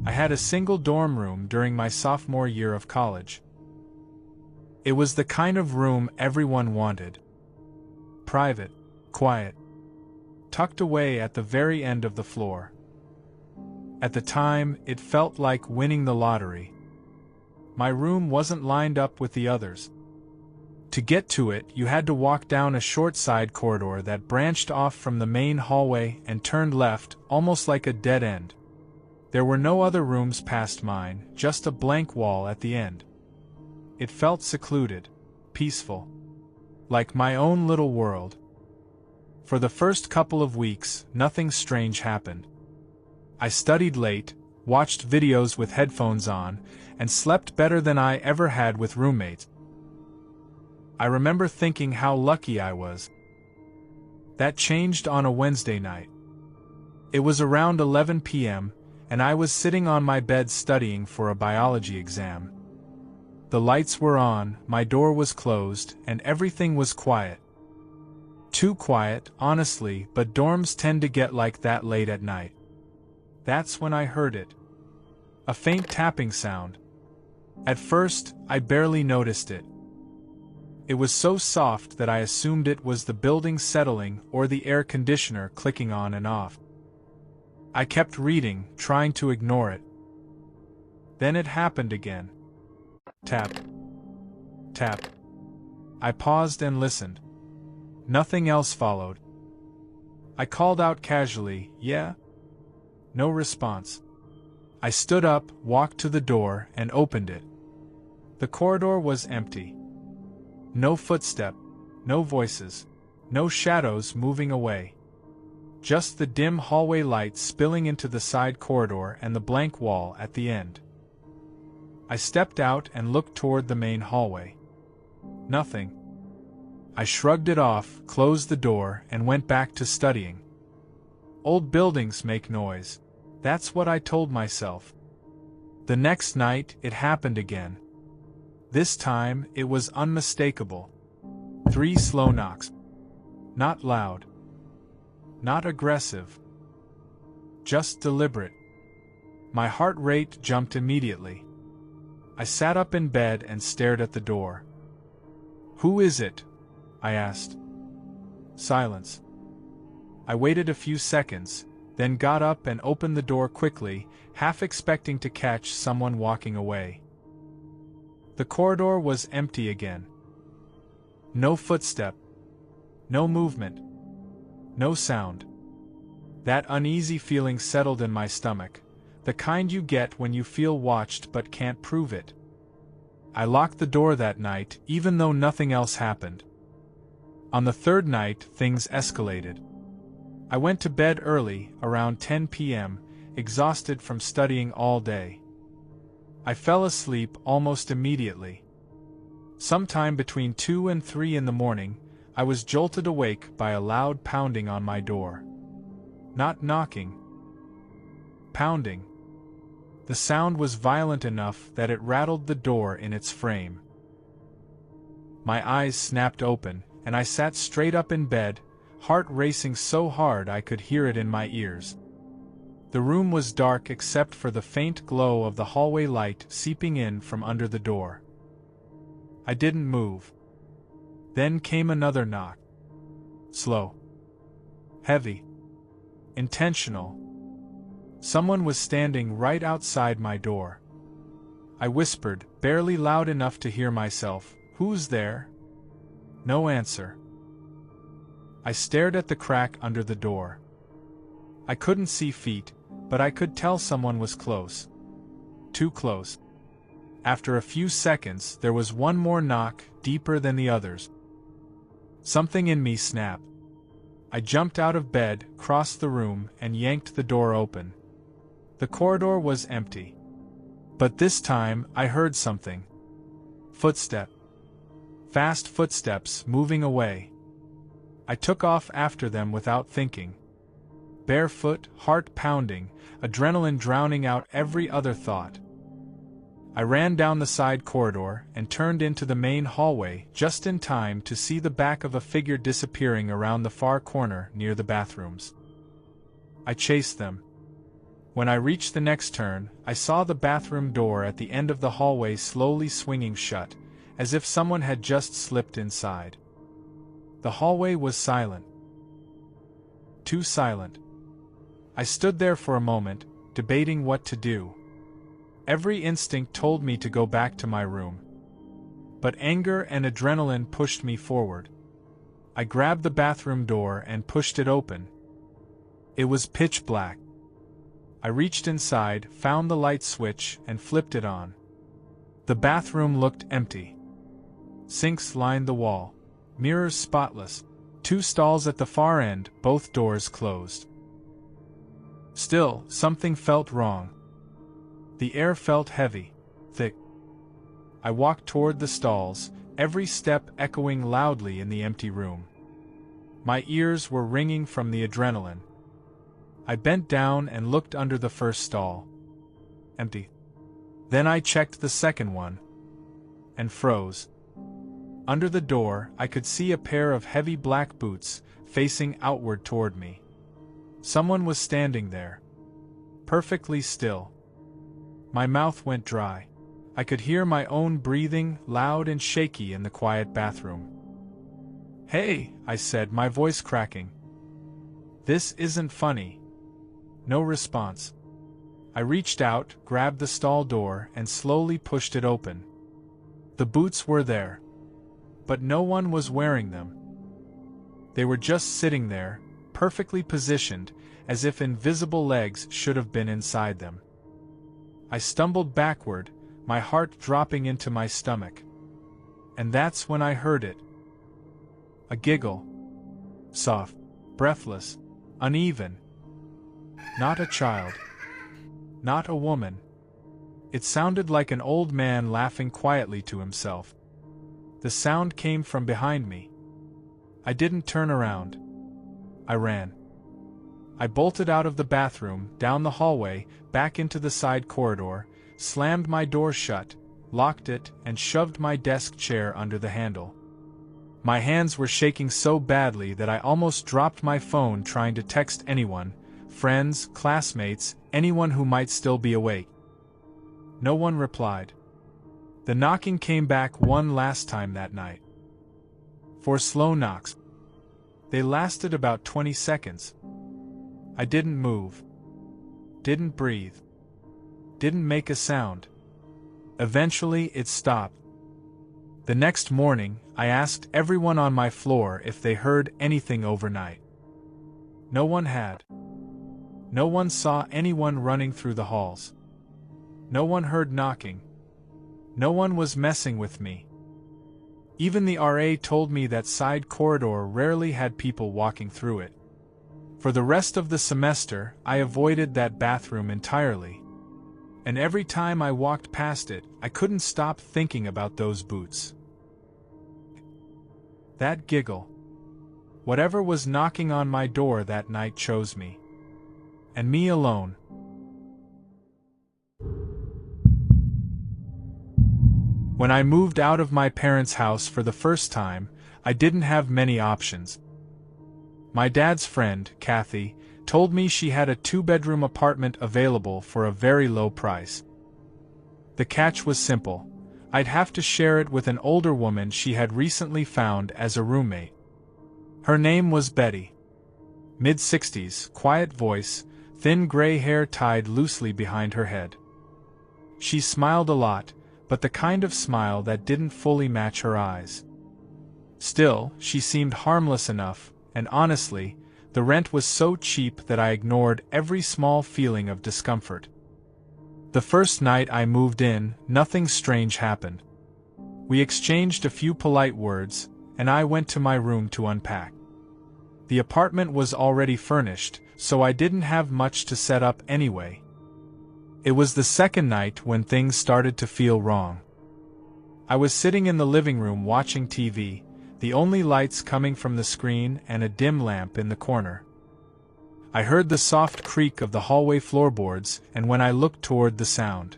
I had a single dorm room during my sophomore year of college. It was the kind of room everyone wanted. Private, quiet, tucked away at the very end of the floor. At the time, it felt like winning the lottery. My room wasn't lined up with the others. To get to it, you had to walk down a short side corridor that branched off from the main hallway and turned left, almost like a dead end. There were no other rooms past mine, just a blank wall at the end. It felt secluded, peaceful, like my own little world. For the first couple of weeks, nothing strange happened. I studied late, watched videos with headphones on, and slept better than I ever had with roommates. I remember thinking how lucky I was. That changed on a Wednesday night. It was around 11 p.m., and I was sitting on my bed studying for a biology exam. The lights were on, my door was closed, and everything was quiet. Too quiet, honestly, but dorms tend to get like that late at night. That's when I heard it. A faint tapping sound. At first, I barely noticed it. It was so soft that I assumed it was the building settling or the air conditioner clicking on and off. I kept reading, trying to ignore it. Then it happened again. Tap. Tap. I paused and listened. Nothing else followed. I called out casually, "Yeah?" No response. I stood up, walked to the door, and opened it. The corridor was empty. No footstep, no voices, no shadows moving away. Just the dim hallway light spilling into the side corridor and the blank wall at the end. I stepped out and looked toward the main hallway. Nothing. I shrugged it off, closed the door, and went back to studying. Old buildings make noise. That's what I told myself. The next night, it happened again. This time, it was unmistakable. 3 slow knocks. Not loud. Not aggressive. Just deliberate. My heart rate jumped immediately. I sat up in bed and stared at the door. "Who is it?" I asked. Silence. I waited a few seconds, then got up and opened the door quickly, half expecting to catch someone walking away. The corridor was empty again. No footstep. No movement. No sound. That uneasy feeling settled in my stomach, the kind you get when you feel watched but can't prove it. I locked the door that night, even though nothing else happened. On the third night, things escalated. I went to bed early, around 10 p.m., exhausted from studying all day. I fell asleep almost immediately. Sometime between 2 and 3 in the morning, I was jolted awake by a loud pounding on my door. Not knocking. Pounding. The sound was violent enough that it rattled the door in its frame. My eyes snapped open, and I sat straight up in bed, heart racing so hard I could hear it in my ears. The room was dark except for the faint glow of the hallway light seeping in from under the door. I didn't move. Then came another knock. Slow. Heavy. Intentional. Someone was standing right outside my door. I whispered, barely loud enough to hear myself, "Who's there?" No answer. I stared at the crack under the door. I couldn't see feet, but I could tell someone was close. Too close. After a few seconds, there was one more knock, deeper than the others. Something in me snapped. I jumped out of bed, crossed the room, and yanked the door open. The corridor was empty. But this time, I heard something. Footstep. Fast footsteps moving away. I took off after them without thinking. Barefoot, heart pounding, adrenaline drowning out every other thought. I ran down the side corridor and turned into the main hallway just in time to see the back of a figure disappearing around the far corner near the bathrooms. I chased them. When I reached the next turn, I saw the bathroom door at the end of the hallway slowly swinging shut, as if someone had just slipped inside. The hallway was silent. Too silent. I stood there for a moment, debating what to do. Every instinct told me to go back to my room. But anger and adrenaline pushed me forward. I grabbed the bathroom door and pushed it open. It was pitch black. I reached inside, found the light switch, and flipped it on. The bathroom looked empty. Sinks lined the wall. Mirrors spotless. 2 stalls at the far end, both doors closed. Still, something felt wrong. The air felt heavy, thick. I walked toward the stalls, every step echoing loudly in the empty room. My ears were ringing from the adrenaline. I bent down and looked under the first stall. Empty. Then I checked the second one. And froze. Under the door, I could see a pair of heavy black boots, facing outward toward me. Someone was standing there. Perfectly still. My mouth went dry. I could hear my own breathing, loud and shaky in the quiet bathroom. "Hey," I said, my voice cracking. "This isn't funny." No response. I reached out, grabbed the stall door, and slowly pushed it open. The boots were there. But no one was wearing them. They were just sitting there, perfectly positioned, as if invisible legs should have been inside them. I stumbled backward, my heart dropping into my stomach. And that's when I heard it. A giggle. Soft, breathless, uneven. Not a child. Not a woman. It sounded like an old man laughing quietly to himself. The sound came from behind me. I didn't turn around. I ran. I bolted out of the bathroom, down the hallway, back into the side corridor, slammed my door shut, locked it, and shoved my desk chair under the handle. My hands were shaking so badly that I almost dropped my phone trying to text anyone, friends, classmates, anyone who might still be awake. No one replied. The knocking came back one last time that night. 4 slow knocks. They lasted about 20 seconds. I didn't move. Didn't breathe. Didn't make a sound. Eventually it stopped. The next morning, I asked everyone on my floor if they heard anything overnight. No one had. No one saw anyone running through the halls. No one heard knocking. No one was messing with me. Even the RA told me that side corridor rarely had people walking through it. For the rest of the semester, I avoided that bathroom entirely. And every time I walked past it, I couldn't stop thinking about those boots. That giggle. Whatever was knocking on my door that night chose me. And me alone. When I moved out of my parents' house for the first time, I didn't have many options. My dad's friend, Kathy, told me she had a 2-bedroom apartment available for a very low price. The catch was simple. I'd have to share it with an older woman she had recently found as a roommate. Her name was Betty. Mid-60s, quiet voice, thin gray hair tied loosely behind her head. She smiled a lot, but the kind of smile that didn't fully match her eyes. Still, she seemed harmless enough, and honestly, the rent was so cheap that I ignored every small feeling of discomfort. The first night I moved in, nothing strange happened. We exchanged a few polite words, and I went to my room to unpack. The apartment was already furnished, so I didn't have much to set up anyway. It was the second night when things started to feel wrong. I was sitting in the living room watching TV, the only lights coming from the screen and a dim lamp in the corner. I heard the soft creak of the hallway floorboards, and when I looked toward the sound,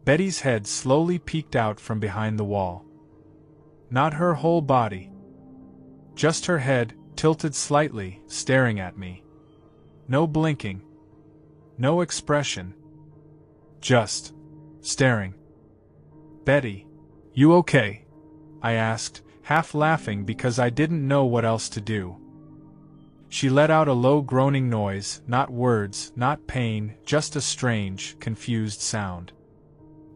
Betty's head slowly peeked out from behind the wall. Not her whole body. Just her head, tilted slightly, staring at me. No blinking. No expression. Just staring. "Betty, you okay?" I asked, half laughing because I didn't know what else to do. She let out a low groaning noise, not words, not pain, just a strange, confused sound.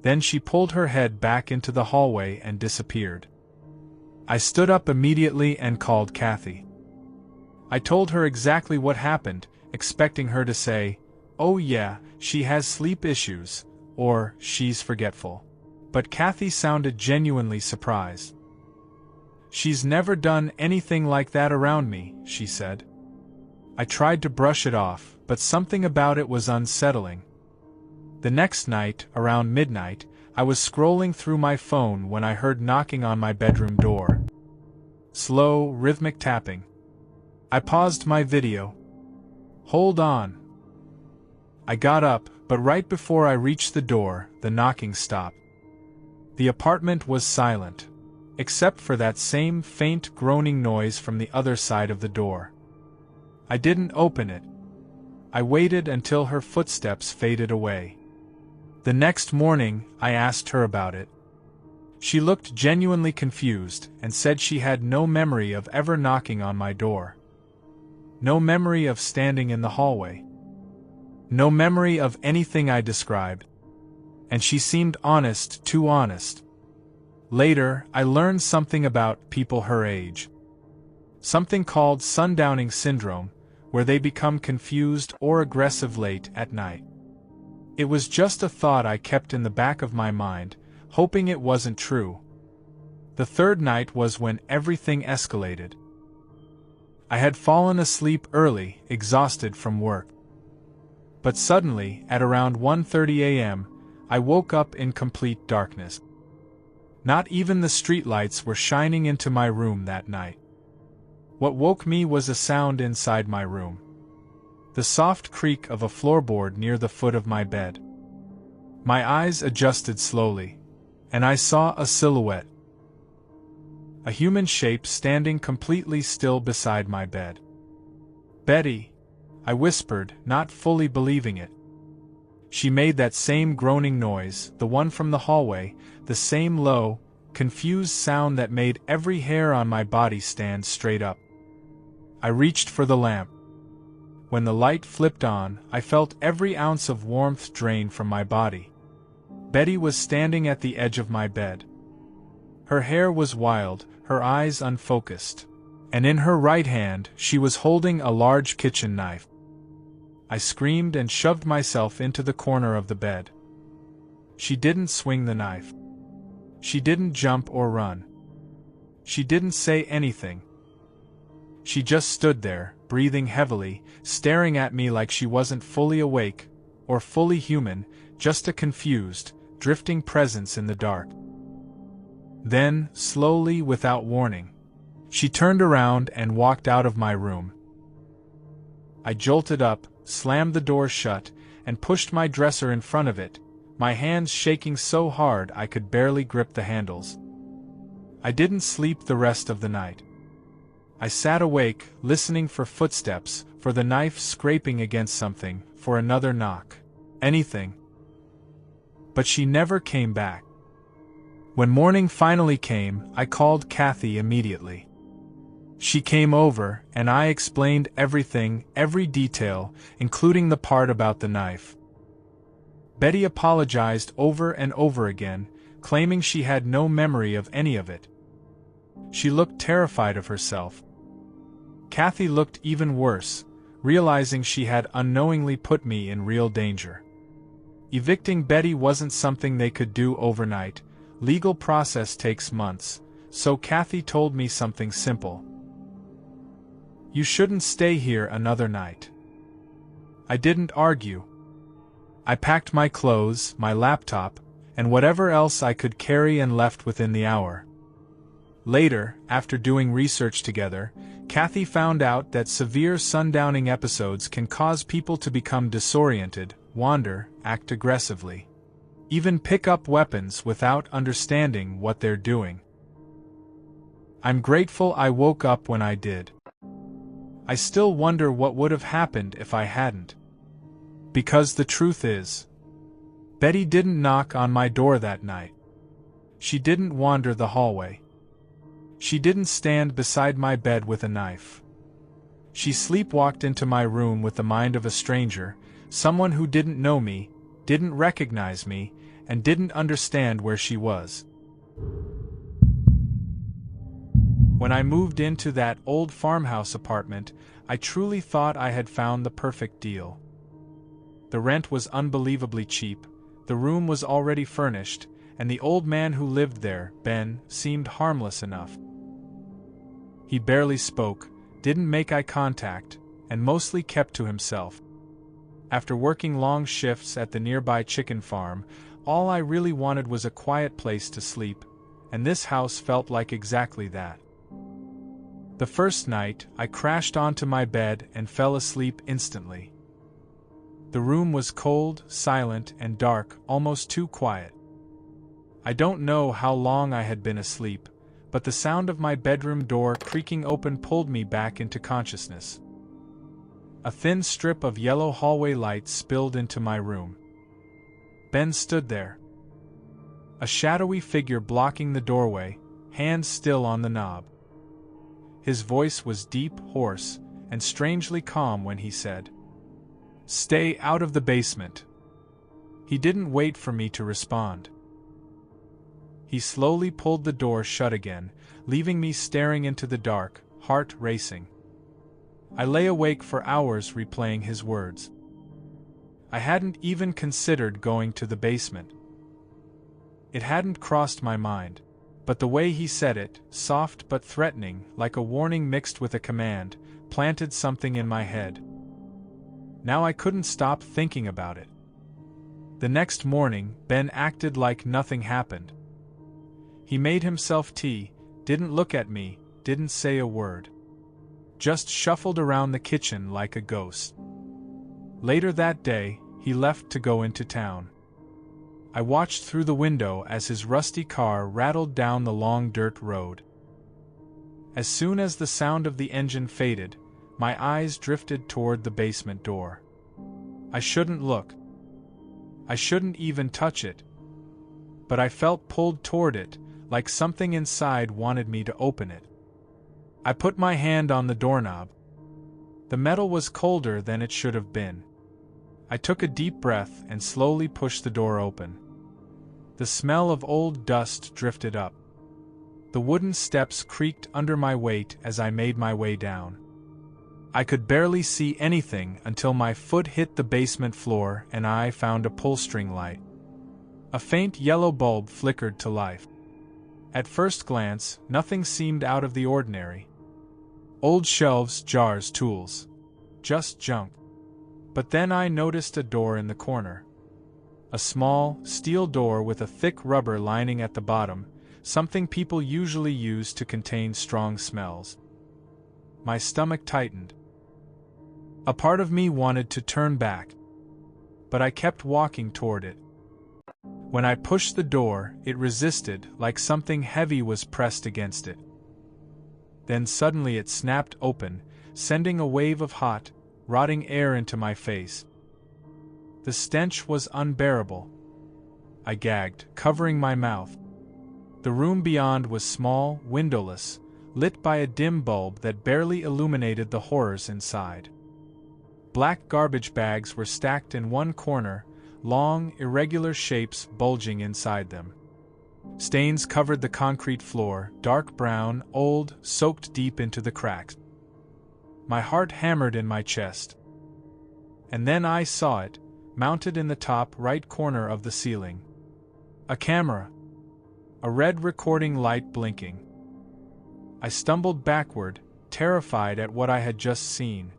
Then she pulled her head back into the hallway and disappeared. I stood up immediately and called Kathy. I told her exactly what happened, expecting her to say, "Oh yeah, she has sleep issues," or "she's forgetful." But Kathy sounded genuinely surprised. "She's never done anything like that around me," she said. I tried to brush it off, but something about it was unsettling. The next night, around midnight, I was scrolling through my phone when I heard knocking on my bedroom door. Slow, rhythmic tapping. I paused my video. "Hold on." I got up, but right before I reached the door, the knocking stopped. The apartment was silent, except for that same faint groaning noise from the other side of the door. I didn't open it. I waited until her footsteps faded away. The next morning, I asked her about it. She looked genuinely confused and said she had no memory of ever knocking on my door. No memory of standing in the hallway. No memory of anything I described. And she seemed honest, too honest. Later, I learned something about people her age. Something called sundowning syndrome, where they become confused or aggressive late at night. It was just a thought I kept in the back of my mind, hoping it wasn't true. The third night was when everything escalated. I had fallen asleep early, exhausted from work. But suddenly, at around 1:30 a.m., I woke up in complete darkness. Not even the streetlights were shining into my room that night. What woke me was a sound inside my room. The soft creak of a floorboard near the foot of my bed. My eyes adjusted slowly, and I saw a silhouette. A human shape standing completely still beside my bed. "Betty," I whispered, not fully believing it. She made that same groaning noise, the one from the hallway, the same low, confused sound that made every hair on my body stand straight up. I reached for the lamp. When the light flipped on, I felt every ounce of warmth drain from my body. Betty was standing at the edge of my bed. Her hair was wild, her eyes unfocused, and in her right hand she was holding a large kitchen knife. I screamed and shoved myself into the corner of the bed. She didn't swing the knife. She didn't jump or run. She didn't say anything. She just stood there, breathing heavily, staring at me like she wasn't fully awake, or fully human, just a confused, drifting presence in the dark. Then, slowly, without warning, she turned around and walked out of my room. I jolted up, slammed the door shut, and pushed my dresser in front of it, my hands shaking so hard I could barely grip the handles. I didn't sleep the rest of the night. I sat awake, listening for footsteps, for the knife scraping against something, for another knock. Anything. But she never came back. When morning finally came, I called Kathy immediately. She came over, and I explained everything, every detail, including the part about the knife. Betty apologized over and over again, claiming she had no memory of any of it. She looked terrified of herself. Kathy looked even worse, realizing she had unknowingly put me in real danger. Evicting Betty wasn't something they could do overnight. Legal process takes months, so Kathy told me something simple. "You shouldn't stay here another night." I didn't argue. I packed my clothes, my laptop, and whatever else I could carry and left within the hour. Later, after doing research together, Kathy found out that severe sundowning episodes can cause people to become disoriented, wander, act aggressively, even pick up weapons without understanding what they're doing. I'm grateful I woke up when I did. I still wonder what would have happened if I hadn't. Because the truth is, Betty didn't knock on my door that night. She didn't wander the hallway. She didn't stand beside my bed with a knife. She sleepwalked into my room with the mind of a stranger, someone who didn't know me, didn't recognize me, and didn't understand where she was. When I moved into that old farmhouse apartment, I truly thought I had found the perfect deal. The rent was unbelievably cheap, the room was already furnished, and the old man who lived there, Ben, seemed harmless enough. He barely spoke, didn't make eye contact, and mostly kept to himself. After working long shifts at the nearby chicken farm, all I really wanted was a quiet place to sleep, and this house felt like exactly that. The first night, I crashed onto my bed and fell asleep instantly. The room was cold, silent, and dark, almost too quiet. I don't know how long I had been asleep, but the sound of my bedroom door creaking open pulled me back into consciousness. A thin strip of yellow hallway light spilled into my room. Ben stood there. A shadowy figure blocking the doorway, hands still on the knob. His voice was deep, hoarse, and strangely calm when he said, "Stay out of the basement." He didn't wait for me to respond. He slowly pulled the door shut again, leaving me staring into the dark, heart racing. I lay awake for hours replaying his words. I hadn't even considered going to the basement. It hadn't crossed my mind, but the way he said it, soft but threatening, like a warning mixed with a command, planted something in my head. Now I couldn't stop thinking about it. The next morning, Ben acted like nothing happened. He made himself tea, didn't look at me, didn't say a word. Just shuffled around the kitchen like a ghost. Later that day, he left to go into town. I watched through the window as his rusty car rattled down the long dirt road. As soon as the sound of the engine faded, my eyes drifted toward the basement door. I shouldn't look. I shouldn't even touch it. But I felt pulled toward it, like something inside wanted me to open it. I put my hand on the doorknob. The metal was colder than it should have been. I took a deep breath and slowly pushed the door open. The smell of old dust drifted up. The wooden steps creaked under my weight as I made my way down. I could barely see anything until my foot hit the basement floor and I found a pull-string light. A faint yellow bulb flickered to life. At first glance, nothing seemed out of the ordinary. Old shelves, jars, tools. Just junk. But then I noticed a door in the corner. A small, steel door with a thick rubber lining at the bottom, something people usually use to contain strong smells. My stomach tightened. A part of me wanted to turn back, but I kept walking toward it. When I pushed the door, it resisted, like something heavy was pressed against it. Then suddenly it snapped open, sending a wave of hot, rotting air into my face. The stench was unbearable. I gagged, covering my mouth. The room beyond was small, windowless, lit by a dim bulb that barely illuminated the horrors inside. Black garbage bags were stacked in one corner, long, irregular shapes bulging inside them. Stains covered the concrete floor, dark brown, old, soaked deep into the cracks. My heart hammered in my chest. And then I saw it, mounted in the top right corner of the ceiling. A camera. A red recording light blinking. I stumbled backward, terrified at what I had just seen.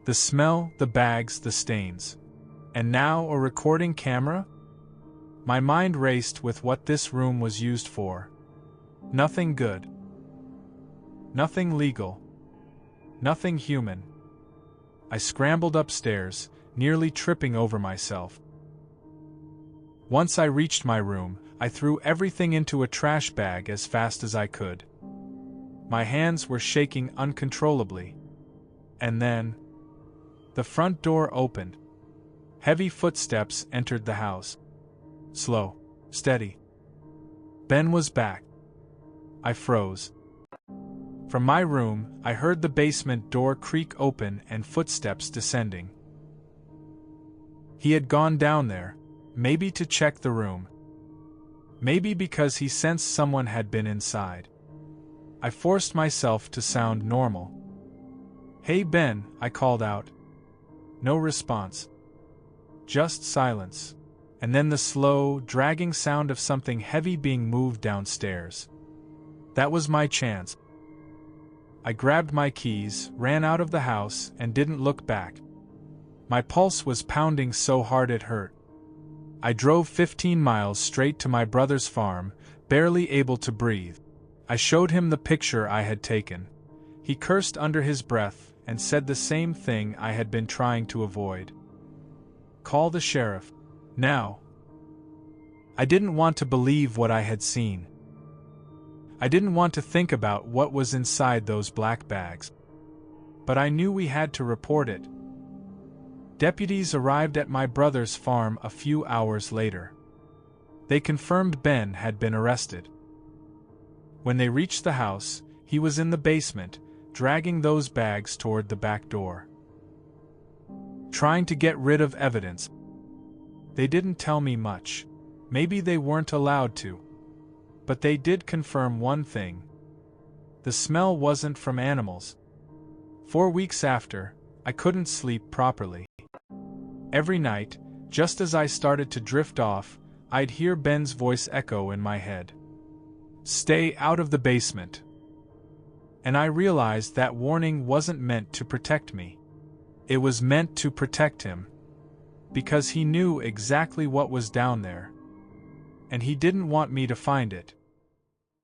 The smell, the bags, the stains. And now a recording camera? My mind raced with what this room was used for. Nothing good. Nothing legal. Nothing human. I scrambled upstairs, nearly tripping over myself. Once I reached my room, I threw everything into a trash bag as fast as I could. My hands were shaking uncontrollably. And then, the front door opened. Heavy footsteps entered the house. Slow, steady. Ben was back. I froze. From my room, I heard the basement door creak open and footsteps descending. He had gone down there, maybe to check the room. Maybe because he sensed someone had been inside. I forced myself to sound normal. "Hey Ben," I called out. No response. Just silence, and then the slow, dragging sound of something heavy being moved downstairs. That was my chance. I grabbed my keys, ran out of the house, and didn't look back. My pulse was pounding so hard it hurt. I drove 15 miles straight to my brother's farm, barely able to breathe. I showed him the picture I had taken. He cursed under his breath and said the same thing I had been trying to avoid. "Call the sheriff. Now." I didn't want to believe what I had seen. I didn't want to think about what was inside those black bags. But I knew we had to report it. Deputies arrived at my brother's farm a few hours later. They confirmed Ben had been arrested. When they reached the house, he was in the basement, dragging those bags toward the back door. Trying to get rid of evidence. They didn't tell me much. Maybe they weren't allowed to. But they did confirm one thing. The smell wasn't from animals. 4 weeks after, I couldn't sleep properly. Every night, just as I started to drift off, I'd hear Ben's voice echo in my head. "Stay out of the basement." And I realized that warning wasn't meant to protect me. It was meant to protect him. Because he knew exactly what was down there. And he didn't want me to find it.